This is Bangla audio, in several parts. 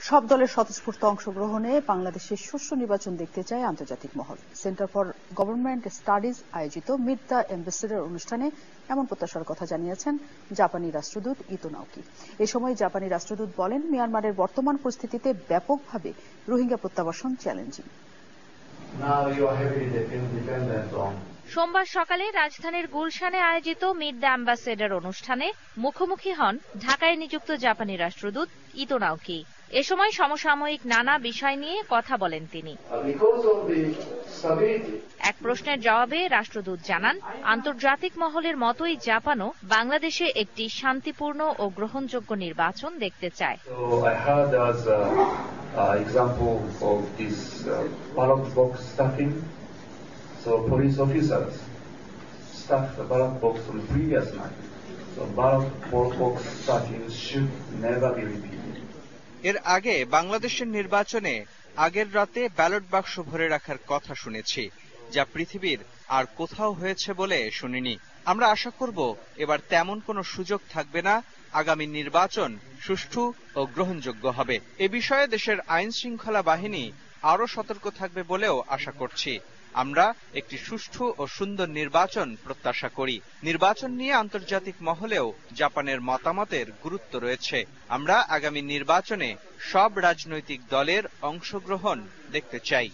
সব দলের স্বতঃস্ফূর্ত অংশগ্রহণে বাংলাদেশের সুষ্ঠু নির্বাচন দেখতে চায় আন্তর্জাতিক মহল। সেন্টার ফর গভর্নমেন্ট স্টাডিজ আয়োজিত মিট দ্য অ্যাম্বাসেডর অনুষ্ঠানে এমন প্রত্যাশার কথা জানিয়েছেন জাপানি রাষ্ট্রদূত ইতো নাওকি। এ সময় জাপানি রাষ্ট্রদূত বলেন, মিয়ানমারের বর্তমান পরিস্থিতিতে ব্যাপকভাবে রোহিঙ্গা প্রত্যাবাসন চ্যালেঞ্জিং। সোমবার সকালে রাজধানীর গুলশানে আয়োজিত মিট দ্য অ্যাম্বাসেডর অনুষ্ঠানে মুখোমুখি হন ঢাকায় নিযুক্ত জাপানি রাষ্ট্রদূত ইতো নাওকি। এ সময় সমসাময়িক নানা বিষয় নিয়ে কথা বলেন তিনি। এক প্রশ্নের জবাবে রাষ্ট্রদূত জানান, আন্তর্জাতিক মহলের মতোই জাপানও বাংলাদেশে একটি শান্তিপূর্ণ ও গ্রহণযোগ্য নির্বাচন দেখতে চায়। So police officers stuffed the ballot box on the previous night. So ballot box stuffing should never be repeated. এর আগে বাংলাদেশের নির্বাচনে আগের রাতে ব্যালট বাক্স ভরে রাখার কথা শুনেছি, যা পৃথিবীর আর কোথাও হয়েছে বলে শুনিনি। আমরা আশা করব এবার তেমন কোনো সুযোগ থাকবে না। আগামী নির্বাচন সুষ্ঠু ও গ্রহণযোগ্য হবে। এ বিষয়ে দেশের আইন শৃঙ্খলা বাহিনী আরও সতর্ক থাকবে বলেও আশা করছি। আমরা একটি সুষ্ঠু ও সুন্দর নির্বাচন প্রত্যাশা করি। নির্বাচন নিয়ে আন্তর্জাতিক মহলেও জাপানের মতামতের গুরুত্ব রয়েছে। আমরা আগামী নির্বাচনে সব রাজনৈতিক দলের অংশগ্রহণ দেখতে চাই।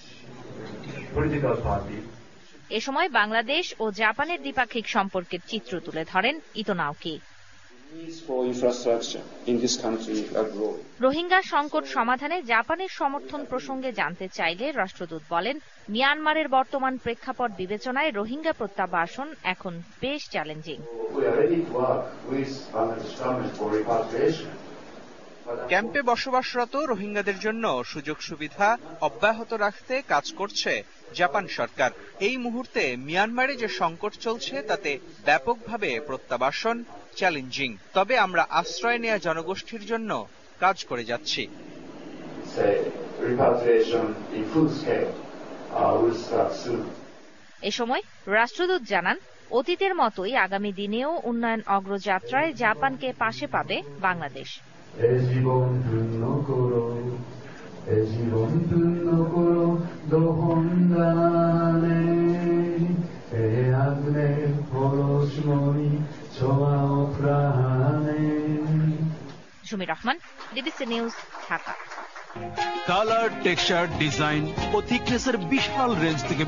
এ সময় বাংলাদেশ ও জাপানের দ্বিপাক্ষিক সম্পর্কের চিত্র তুলে ধরেন ইতো নাওকি। রোহিঙ্গা সংকট সমাধানে জাপানের সমর্থন প্রসঙ্গে জানতে চাইলে রাষ্ট্রদূত বলেন, মিয়ানমারের বর্তমান প্রেক্ষাপট বিবেচনায় রোহিঙ্গা প্রত্যাবাসন এখন বেশ চ্যালেঞ্জিং। ক্যাম্পে বসবাসরত রোহিঙ্গাদের জন্য সুযোগ সুবিধা অব্যাহত রাখতে কাজ করছে জাপান সরকার। এই মুহূর্তে মিয়ানমারে যে সংকট চলছে তাতে ব্যাপকভাবে প্রত্যাবাসন চ্যালেঞ্জিং। তবে আমরা আশ্রয় নেওয়া জনগোষ্ঠীর জন্য কাজ করে যাচ্ছি। এ সময় রাষ্ট্রদূত জানান, অতীতের মতোই আগামী দিনেও উন্নয়ন অগ্রযাত্রায় জাপানকে পাশে পাবে বাংলাদেশ। জীবন পূর্ণ করো, জীবন পূর্ণ করো দহন গানে, আগ্নে পরশমণি ছোঁয়াও প্রাণে। Sumi Rahman, DBC news, Dhaka. Colour, texture, design ও থিকনেসের বিশাল রেঞ্জ থেকে